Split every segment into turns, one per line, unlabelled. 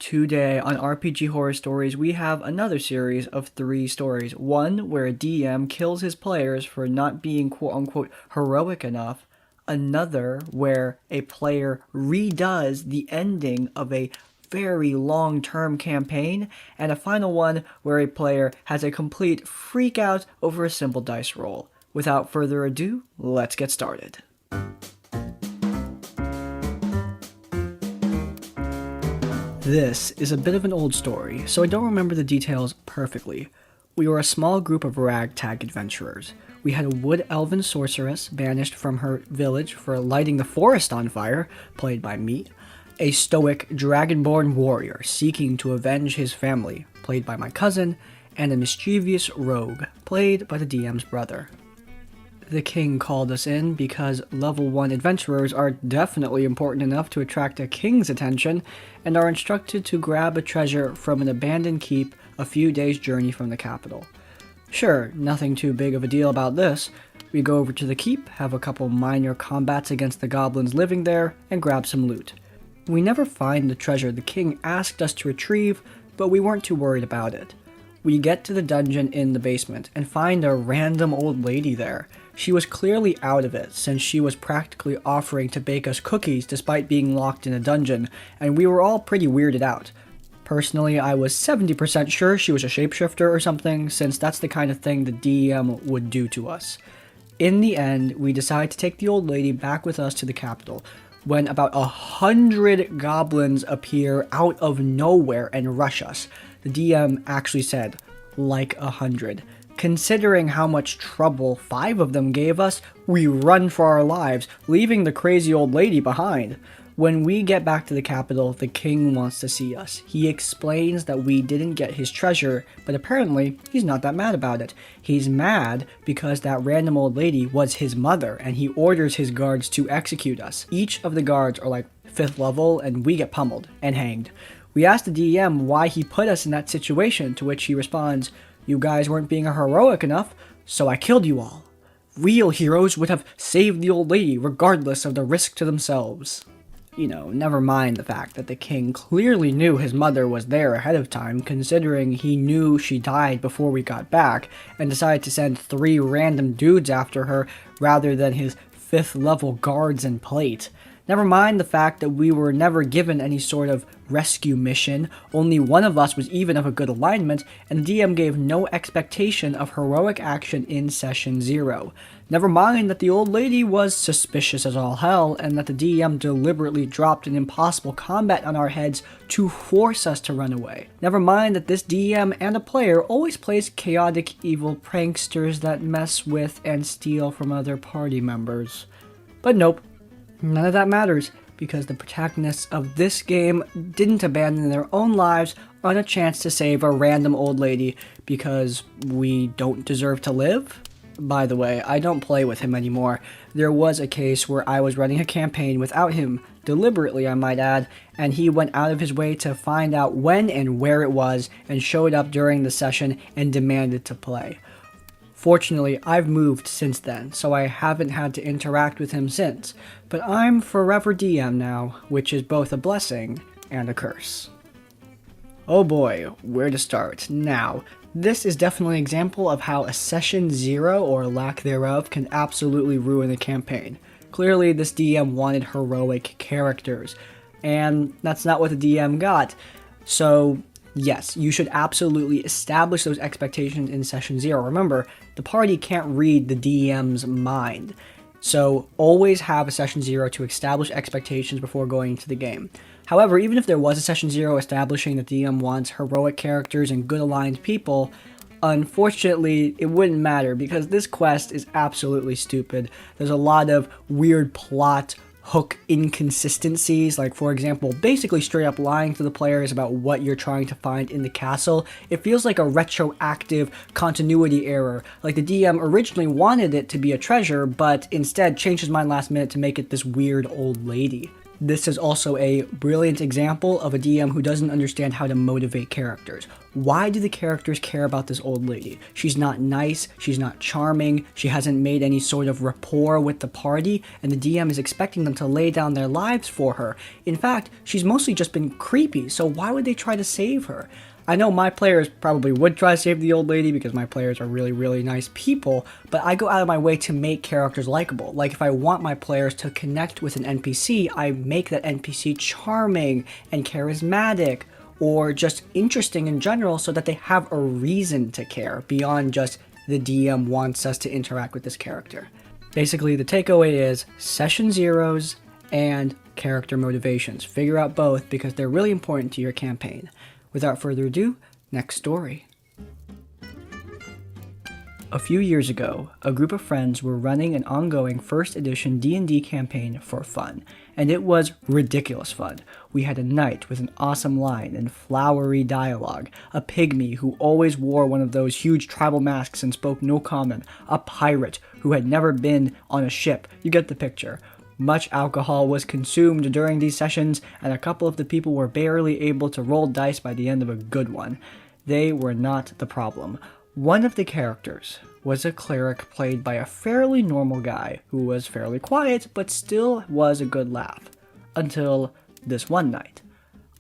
Today on RPG Horror Stories, we have another series of 3 stories. One where a DM kills his players for not being quote-unquote heroic enough. Another where a player redoes the ending of a very long-term campaign. And a final one where a player has a complete freak out over a simple dice roll. Without further ado, let's get started. This is a bit of an old story, so I don't remember the details perfectly. We were a small group of ragtag adventurers. We had a wood elven sorceress banished from her village for lighting the forest on fire, played by me, a stoic dragonborn warrior seeking to avenge his family, played by my cousin, and a mischievous rogue, played by the DM's brother. The king called us in because level 1 adventurers are definitely important enough to attract a king's attention and are instructed to grab a treasure from an abandoned keep a few days' journey from the capital. Sure, nothing too big of a deal about this. We go over to the keep, have a couple minor combats against the goblins living there, and grab some loot. We never find the treasure the king asked us to retrieve, but we weren't too worried about it. We get to the dungeon in the basement and find a random old lady there. She was clearly out of it, since she was practically offering to bake us cookies despite being locked in a dungeon, and we were all pretty weirded out. Personally, I was 70% sure she was a shapeshifter or something, since that's the kind of thing the DM would do to us. In the end, we decide to take the old lady back with us to the capital, when about 100 goblins appear out of nowhere and rush us. The DM actually said, like 100. Considering how much trouble 5 of them gave us, we run for our lives, leaving the crazy old lady behind. When we get back to the capital, the king wants to see us. He explains that we didn't get his treasure, but apparently he's not that mad about it. He's mad because that random old lady was his mother, and he orders his guards to execute us. Each of the guards are like 5th level, and we get pummeled and hanged. We ask the DM why he put us in that situation, to which he responds, "You guys weren't being heroic enough, so I killed you all. Real heroes would have saved the old lady regardless of the risk to themselves." Never mind the fact that the king clearly knew his mother was there ahead of time, considering he knew she died before we got back, and decided to send 3 random dudes after her rather than his 5th level guards and plate. Never mind the fact that we were never given any sort of rescue mission, only one of us was even of a good alignment, and the DM gave no expectation of heroic action in Session 0. Never mind that the old lady was suspicious as all hell, and that the DM deliberately dropped an impossible combat on our heads to force us to run away. Never mind that this DM and a player always plays chaotic evil pranksters that mess with and steal from other party members. But nope. None of that matters, because the protagonists of this game didn't abandon their own lives on a chance to save a random old lady because we don't deserve to live? By the way, I don't play with him anymore. There was a case where I was running a campaign without him, deliberately I might add, and he went out of his way to find out when and where it was and showed up during the session and demanded to play. Fortunately, I've moved since then, so I haven't had to interact with him since, but I'm forever DM now, which is both a blessing and a curse. Oh boy, where to start? Now, this is definitely an example of how a Session 0 or lack thereof can absolutely ruin a campaign. Clearly, this DM wanted heroic characters, and that's not what the DM got, so yes, you should absolutely establish those expectations in Session 0. Remember, the party can't read the DM's mind. So always have a Session 0 to establish expectations before going into the game. However, even if there was a Session 0 establishing that the DM wants heroic characters and good aligned people, unfortunately, it wouldn't matter because this quest is absolutely stupid. There's a lot of weird plot hook inconsistencies, like for example, basically straight up lying to the players about what you're trying to find in the castle. It feels like a retroactive continuity error, like the DM originally wanted it to be a treasure, but instead changed his mind last minute to make it this weird old lady. This is also a brilliant example of a DM who doesn't understand how to motivate characters. Why do the characters care about this old lady? She's not nice, she's not charming, she hasn't made any sort of rapport with the party, and the DM is expecting them to lay down their lives for her. In fact, she's mostly just been creepy, so why would they try to save her? I know my players probably would try to save the old lady because my players are really, really nice people, but I go out of my way to make characters likable. Like if I want my players to connect with an NPC, I make that NPC charming and charismatic or just interesting in general so that they have a reason to care beyond just the DM wants us to interact with this character. Basically, the takeaway is session zeros and character motivations. Figure out both because they're really important to your campaign. Without further ado, next story. A few years ago, a group of friends were running an ongoing first edition D&D campaign for fun, and it was ridiculous fun. We had a knight with an awesome line and flowery dialogue, a pygmy who always wore one of those huge tribal masks and spoke no common, a pirate who had never been on a ship. You get the picture. Much alcohol was consumed during these sessions, and a couple of the people were barely able to roll dice by the end of a good one. They were not the problem. One of the characters was a cleric played by a fairly normal guy who was fairly quiet but still was a good laugh. Until this one night.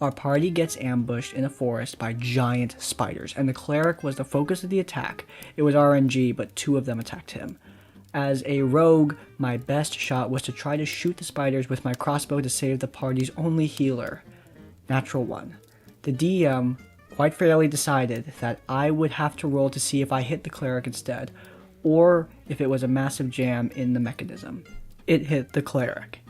Our party gets ambushed in a forest by giant spiders, and the cleric was the focus of the attack. It was RNG, but 2 of them attacked him. As a rogue, my best shot was to try to shoot the spiders with my crossbow to save the party's only healer. Natural 1. The DM quite fairly decided that I would have to roll to see if I hit the cleric instead, or if it was a massive jam in the mechanism. It hit the cleric.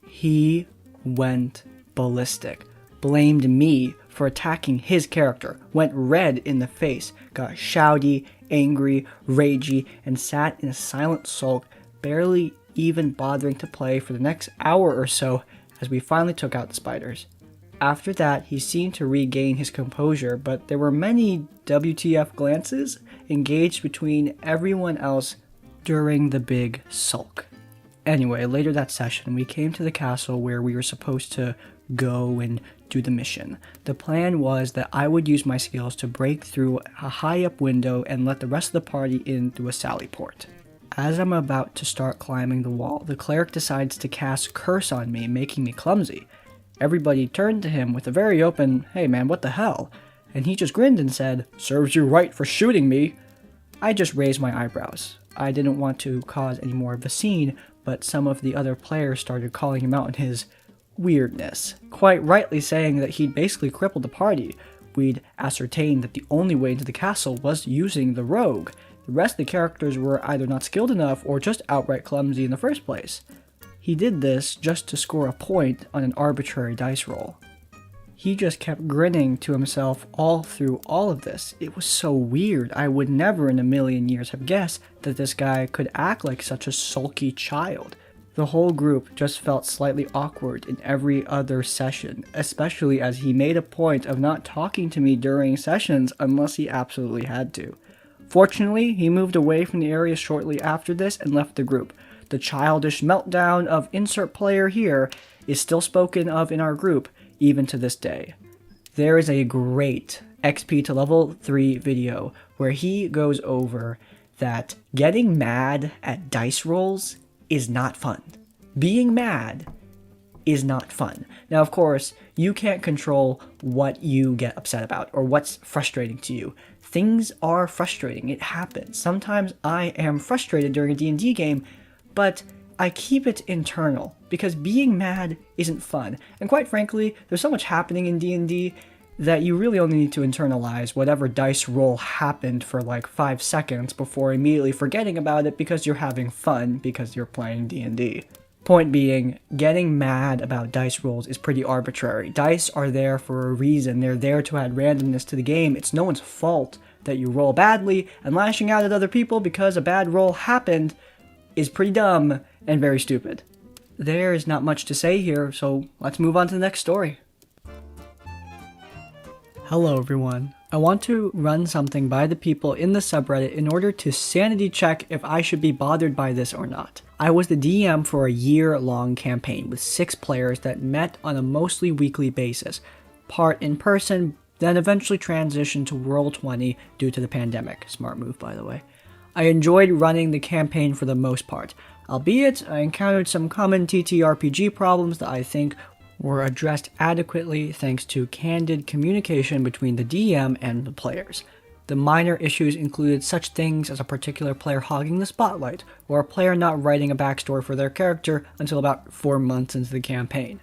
He went ballistic, blamed me for attacking his character, went red in the face, got shouty, angry, ragey, and sat in a silent sulk, barely even bothering to play for the next hour or so as we finally took out the spiders. After that, he seemed to regain his composure, but there were many WTF glances engaged between everyone else during the big sulk. Anyway, later that session, we came to the castle where we were supposed to go and do the mission. The plan was that I would use my skills to break through a high-up window and let the rest of the party in through a sally port. As I'm about to start climbing the wall, the cleric decides to cast Curse on me, making me clumsy. Everybody turned to him with a very open, "Hey man, what the hell?" And he just grinned and said, "Serves you right for shooting me." I just raised my eyebrows. I didn't want to cause any more of a scene, but some of the other players started calling him out on his weirdness, quite rightly saying that he'd basically crippled the party. We'd ascertained that the only way into the castle was using the rogue. The rest of the characters were either not skilled enough or just outright clumsy in the first place. He did this just to score a point on an arbitrary dice roll. He just kept grinning to himself all through all of this. It was so weird. I would never in a million years have guessed that this guy could act like such a sulky child. The whole group just felt slightly awkward in every other session, especially as he made a point of not talking to me during sessions unless he absolutely had to. Fortunately, he moved away from the area shortly after this and left the group. The childish meltdown of insert player here is still spoken of in our group, even to this day. There is a great XP to level 3 video where he goes over that getting mad at dice rolls is not fun. Being mad is not fun. Now, of course, you can't control what you get upset about or what's frustrating to you. Things are frustrating. It happens. Sometimes I am frustrated during a D&D game, but I keep it internal because being mad isn't fun. And quite frankly, there's so much happening in D&D that you really only need to internalize whatever dice roll happened for like 5 seconds before immediately forgetting about it because you're having fun because you're playing D&D. Point being, getting mad about dice rolls is pretty arbitrary. Dice are there for a reason. They're there to add randomness to the game. It's no one's fault that you roll badly, and lashing out at other people because a bad roll happened is pretty dumb and very stupid. There's not much to say here, so let's move on to the next story. Hello everyone. I want to run something by the people in the subreddit in order to sanity check if I should be bothered by this or not. I was the DM for a year-long campaign with 6 players that met on a mostly weekly basis, part in person, then eventually transitioned to Roll20 due to the pandemic. Smart move, by the way. I enjoyed running the campaign for the most part, albeit I encountered some common TTRPG problems that I think were addressed adequately thanks to candid communication between the DM and the players. The minor issues included such things as a particular player hogging the spotlight, or a player not writing a backstory for their character until about 4 months into the campaign.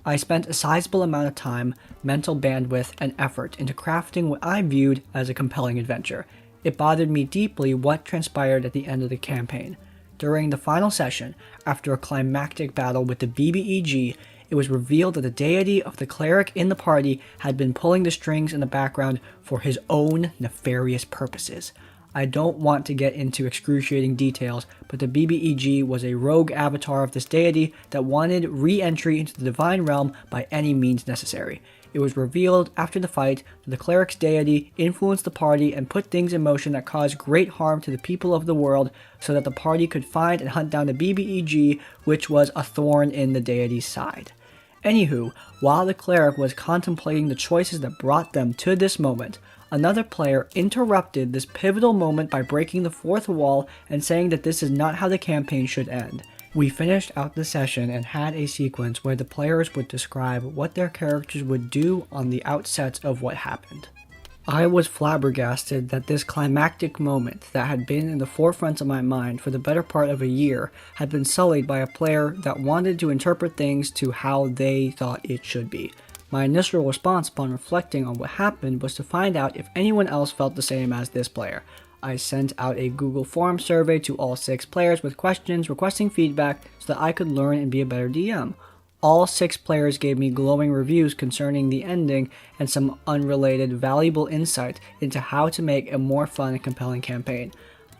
I spent a sizable amount of time, mental bandwidth, and effort into crafting what I viewed as a compelling adventure. It bothered me deeply what transpired at the end of the campaign. During the final session, after a climactic battle with the BBEG, it was revealed that the deity of the cleric in the party had been pulling the strings in the background for his own nefarious purposes. I don't want to get into excruciating details, but the BBEG was a rogue avatar of this deity that wanted re-entry into the divine realm by any means necessary. It was revealed after the fight that the cleric's deity influenced the party and put things in motion that caused great harm to the people of the world so that the party could find and hunt down the BBEG, which was a thorn in the deity's side. Anywho, while the cleric was contemplating the choices that brought them to this moment, another player interrupted this pivotal moment by breaking the fourth wall and saying that this is not how the campaign should end. We finished out the session and had a sequence where the players would describe what their characters would do on the outset of what happened. I was flabbergasted that this climactic moment that had been in the forefront of my mind for the better part of a year had been sullied by a player that wanted to interpret things to how they thought it should be. My initial response upon reflecting on what happened was to find out if anyone else felt the same as this player. I sent out a Google Form survey to all 6 players with questions requesting feedback so that I could learn and be a better DM. All 6 players gave me glowing reviews concerning the ending and some unrelated, valuable insight into how to make a more fun and compelling campaign.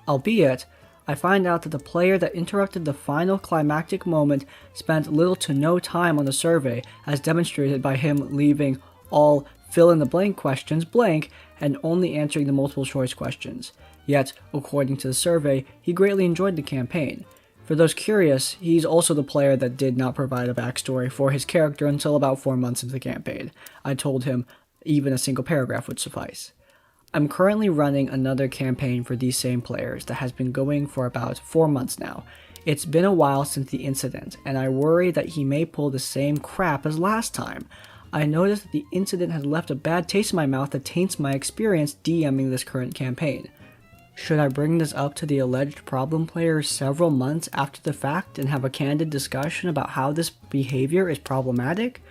Albeit, I find out that the player that interrupted the final climactic moment spent little to no time on the survey, as demonstrated by him leaving all fill-in-the-blank questions blank and only answering the multiple-choice questions. Yet, according to the survey, he greatly enjoyed the campaign. For those curious, he's also the player that did not provide a backstory for his character until about 4 months into the campaign. I told him even a single paragraph would suffice. I'm currently running another campaign for these same players that has been going for about 4 months now. It's been a while since the incident, and I worry that he may pull the same crap as last time. I noticed that the incident has left a bad taste in my mouth that taints my experience DMing this current campaign. Should I bring this up to the alleged problem player several months after the fact and have a candid discussion about how this behavior is problematic?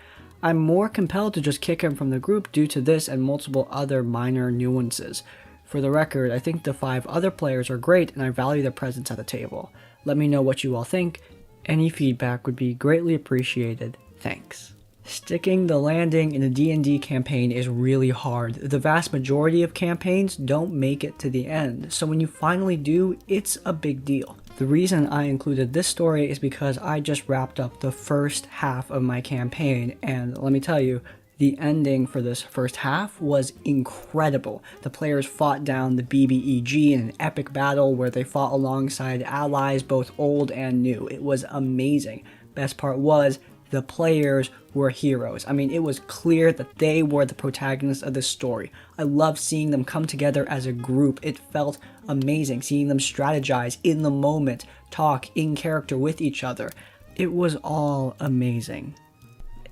I'm more compelled to just kick him from the group due to this and multiple other minor nuances. For the record, I think the 5 other players are great and I value their presence at the table. Let me know what you all think. Any feedback would be greatly appreciated. Thanks. Sticking the landing in a D&D campaign is really hard. The vast majority of campaigns don't make it to the end, so when you finally do, it's a big deal. The reason I included this story is because I just wrapped up the first half of my campaign, and let me tell you, the ending for this first half was incredible. The players fought down the BBEG in an epic battle where they fought alongside allies both old and new. It was amazing. Best part was, the players were heroes. I mean, it was clear that they were the protagonists of this story. I loved seeing them come together as a group. It felt amazing seeing them strategize in the moment, talk in character with each other. It was all amazing.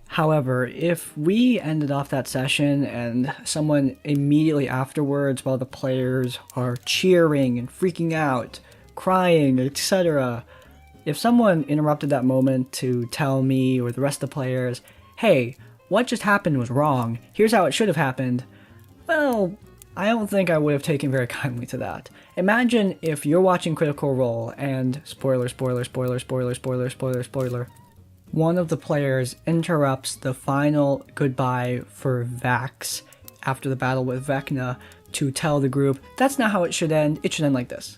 However, if we ended off that session and someone immediately afterwards, while the players are cheering and freaking out, crying, etc., if someone interrupted that moment to tell me or the rest of the players, hey, what just happened was wrong, here's how it should have happened, well, I don't think I would have taken very kindly to that. Imagine if you're watching Critical Role and, spoiler, one of the players interrupts the final goodbye for Vax after the battle with Vecna to tell the group, that's not how it should end like this.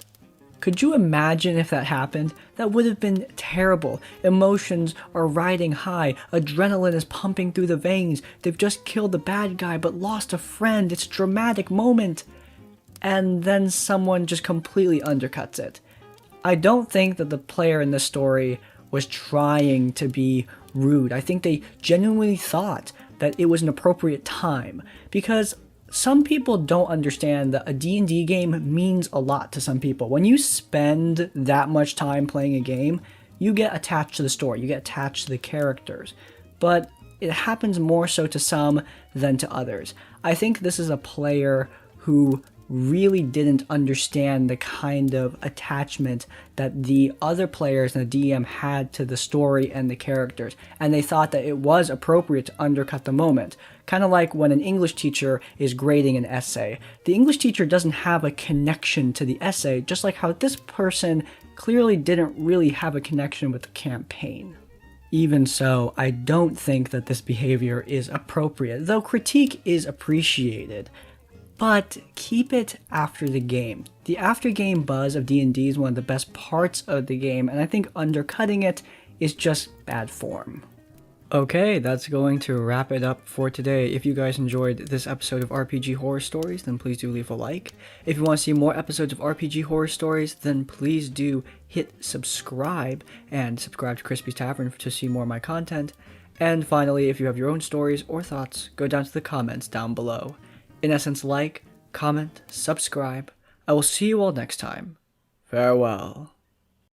Could you imagine if that happened? That would have been terrible. Emotions are riding high. Adrenaline is pumping through the veins. They've just killed the bad guy but lost a friend. It's a dramatic moment. And then someone just completely undercuts it. I don't think that the player in this story was trying to be rude. I think they genuinely thought that it was an appropriate time, because some people don't understand that a D&D game means a lot to some people. When you spend that much time playing a game, you get attached to the story, you get attached to the characters. But it happens more so to some than to others. I think this is a player who really didn't understand the kind of attachment that the other players and the DM had to the story and the characters, and they thought that it was appropriate to undercut the moment. Kind of like when an English teacher is grading an essay. The English teacher doesn't have a connection to the essay, just like how this person clearly didn't really have a connection with the campaign. Even so, I don't think that this behavior is appropriate, though critique is appreciated. But keep it after the game. The after-game buzz of D&D is one of the best parts of the game, and I think undercutting it is just bad form. Okay, that's going to wrap it up for today. If you guys enjoyed this episode of RPG Horror Stories, then please do leave a like. If you want to see more episodes of RPG Horror Stories, then please do hit subscribe, and subscribe to Crispy's Tavern to see more of my content. And finally, if you have your own stories or thoughts, go down to the comments down below. In essence, like, comment, subscribe. I will see you all next time. Farewell.